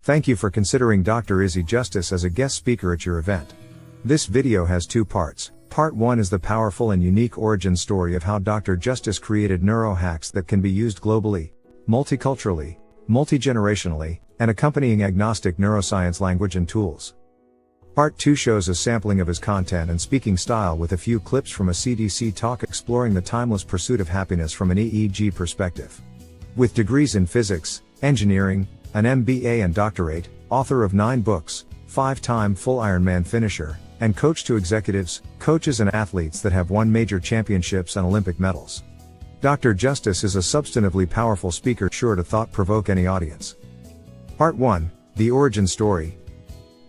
Thank you for considering Dr. Izzy Justice as a guest speaker at your event. This video has two parts. Part 1 is the powerful and unique origin story of how Dr. Justice created neurohacks that can be used globally, multiculturally, multi-generationally, and accompanying agnostic neuroscience language and tools. Part 2 shows a sampling of his content and speaking style with a few clips from a CDC talk exploring the timeless pursuit of happiness from an EEG perspective. With degrees in physics, engineering, an MBA and doctorate, author of 9 books, 5-time full Ironman finisher, and coach to executives, coaches and athletes that have won major championships and Olympic medals. Dr. Justice is a substantively powerful speaker sure to thought-provoke any audience. Part 1, the origin story.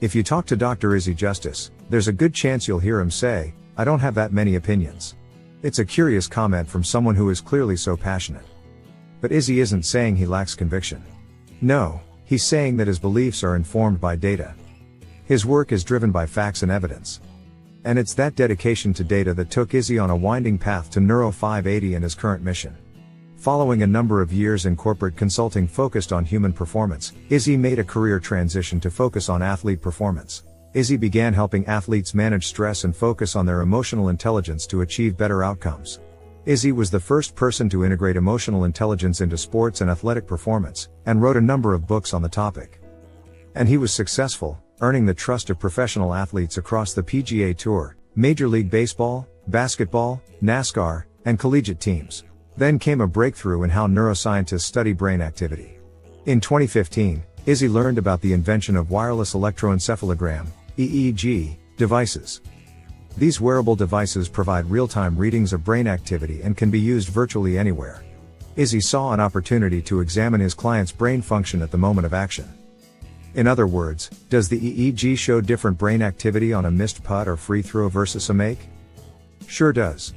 If you talk to Dr. Izzy Justice, there's a good chance you'll hear him say, "I don't have that many opinions." It's a curious comment from someone who is clearly so passionate. But Izzy isn't saying he lacks conviction. No, he's saying that his beliefs are informed by data. His work is driven by facts and evidence. And it's that dedication to data that took Izzy on a winding path to Neuro 580 and his current mission. Following a number of years in corporate consulting focused on human performance, Izzy made a career transition to focus on athlete performance. Izzy began helping athletes manage stress and focus on their emotional intelligence to achieve better outcomes. Izzy was the first person to integrate emotional intelligence into sports and athletic performance, and wrote a number of books on the topic. And he was successful, earning the trust of professional athletes across the PGA Tour, Major League Baseball, basketball, NASCAR, and collegiate teams. Then came a breakthrough in how neuroscientists study brain activity. In 2015, Izzy learned about the invention of wireless electroencephalogram, EEG, devices. These wearable devices provide real-time readings of brain activity and can be used virtually anywhere. Izzy saw an opportunity to examine his client's brain function at the moment of action. In other words, does the EEG show different brain activity on a missed putt or free throw versus a make? Sure does.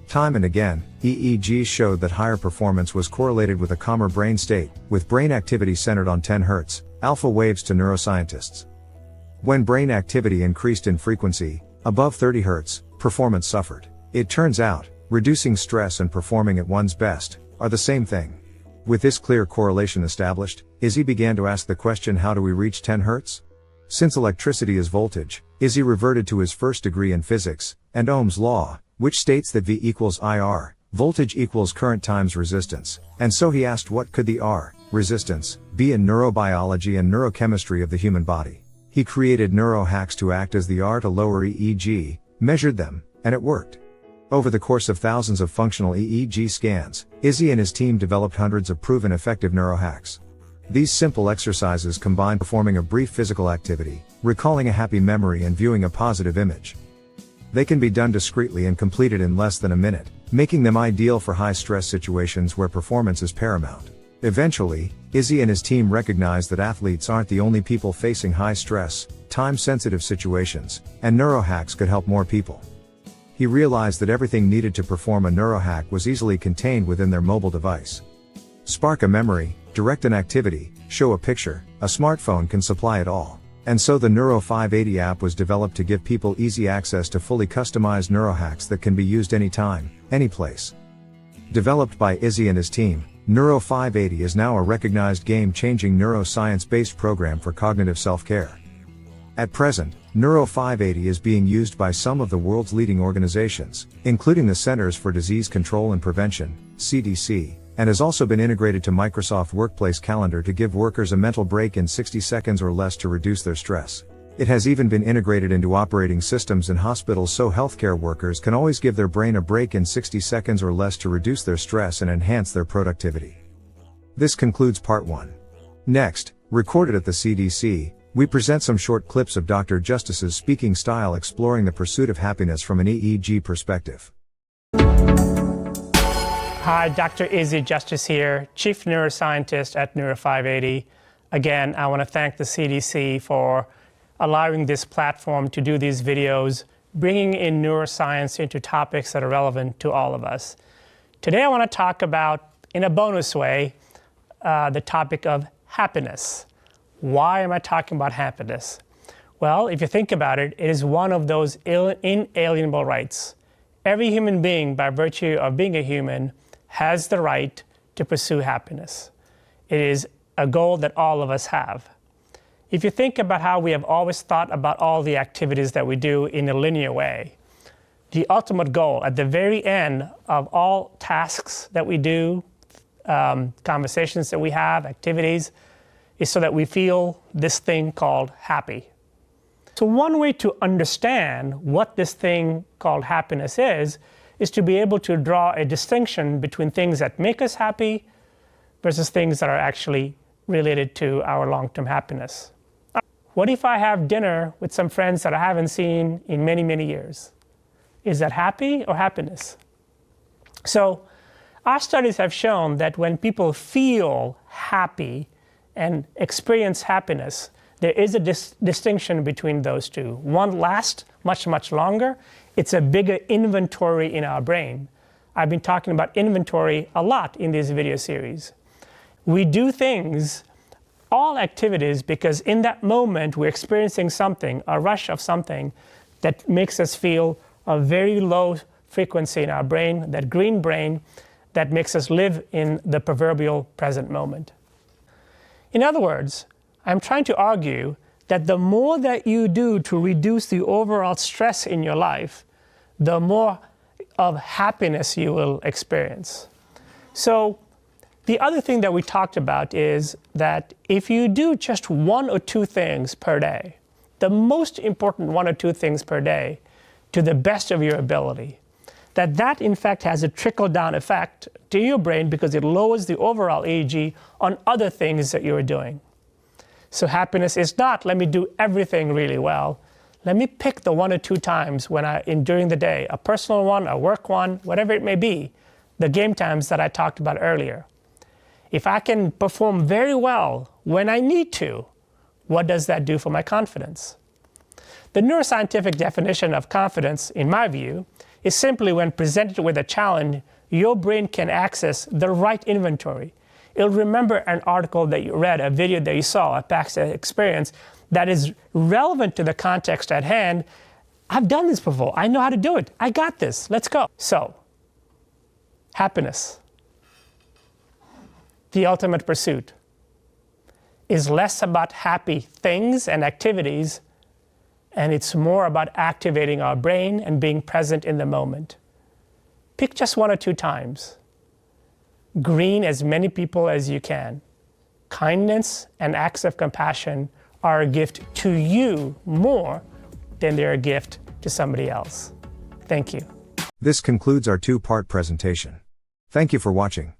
Time and again, EEGs showed that higher performance was correlated with a calmer brain state, with brain activity centered on 10 Hz, alpha waves to neuroscientists. When brain activity increased in frequency, above 30 Hz, performance suffered. It turns out, reducing stress and performing at one's best are the same thing. With this clear correlation established, Izzy began to ask the question, how do we reach 10 Hz? Since electricity is voltage, Izzy reverted to his first degree in physics, and Ohm's law, which states that V equals IR, voltage equals current times resistance, and so he asked what could the R, resistance, be in neurobiology and neurochemistry of the human body. He created neurohacks to act as the R to lower EEG, measured them, and it worked. Over the course of thousands of functional EEG scans, Izzy and his team developed hundreds of proven effective neurohacks. These simple exercises combine performing a brief physical activity, recalling a happy memory and viewing a positive image. They can be done discreetly and completed in less than a minute, making them ideal for high-stress situations where performance is paramount. Eventually, Izzy and his team recognized that athletes aren't the only people facing high-stress, time-sensitive situations, and neurohacks could help more people. He realized that everything needed to perform a neurohack was easily contained within their mobile device. Spark a memory, direct an activity, show a picture, a smartphone can supply it all. And so the Neuro 580 app was developed to give people easy access to fully customized neurohacks that can be used anytime, anyplace. Developed by Izzy and his team, Neuro 580 is now a recognized game-changing neuroscience-based program for cognitive self-care. At present, Neuro 580 is being used by some of the world's leading organizations, including the Centers for Disease Control and Prevention, CDC, and has also been integrated to Microsoft Workplace Calendar to give workers a mental break in 60 seconds or less to reduce their stress. It has even been integrated into operating systems in hospitals so healthcare workers can always give their brain a break in 60 seconds or less to reduce their stress and enhance their productivity. This concludes part 1. Next, recorded at the CDC, we present some short clips of Dr. Justice's speaking style exploring the pursuit of happiness from an EEG perspective. Hi, Dr. Izzy Justice here, Chief Neuroscientist at Neuro 580. Again, I want to thank the CDC for allowing this platform to do these videos, bringing in neuroscience into topics that are relevant to all of us. Today I want to talk about, in a bonus way, the topic of happiness. Why am I talking about happiness? Well, if you think about it, it is one of those inalienable rights. Every human being, by virtue of being a human, has the right to pursue happiness. It is a goal that all of us have. If you think about how we have always thought about all the activities that we do in a linear way, the ultimate goal at the very end of all tasks that we do, conversations that we have, activities, is so that we feel this thing called happy. So one way to understand what this thing called happiness is to be able to draw a distinction between things that make us happy versus things that are actually related to our long-term happiness. What if I have dinner with some friends that I haven't seen in many, many years? Is that happy or happiness? So our studies have shown that when people feel happy and experience happiness, there is a distinction between those two. One lasts much, much longer. It's a bigger inventory in our brain. I've been talking about inventory a lot in this video series. We do things, all activities, because in that moment we're experiencing something, a rush of something that makes us feel a very low frequency in our brain, that green brain, that makes us live in the proverbial present moment. In other words, I'm trying to argue that the more that you do to reduce the overall stress in your life, the more of happiness you will experience. So the other thing that we talked about is that if you do just 1 or 2 things per day, the most important 1 or 2 things per day, to the best of your ability, that in fact has a trickle-down effect to your brain because it lowers the overall EEG on other things that you're doing. So happiness is not, let me do everything really well. Let me pick the 1 or 2 times during the day, a personal one, a work one, whatever it may be, the game times that I talked about earlier. If I can perform very well when I need to, what does that do for my confidence? The neuroscientific definition of confidence, in my view, is simply when presented with a challenge, your brain can access the right inventory. It'll remember an article that you read, a video that you saw, a past experience that is relevant to the context at hand. I've done this before. I know how to do it. I got this. Let's go. So, happiness, the ultimate pursuit, is less about happy things and activities, and it's more about activating our brain and being present in the moment. Pick just 1 or 2 times. Green as many people as you can. Kindness and acts of compassion are a gift to you more than they're a gift to somebody else. Thank you. This concludes our 2-part presentation. Thank you for watching.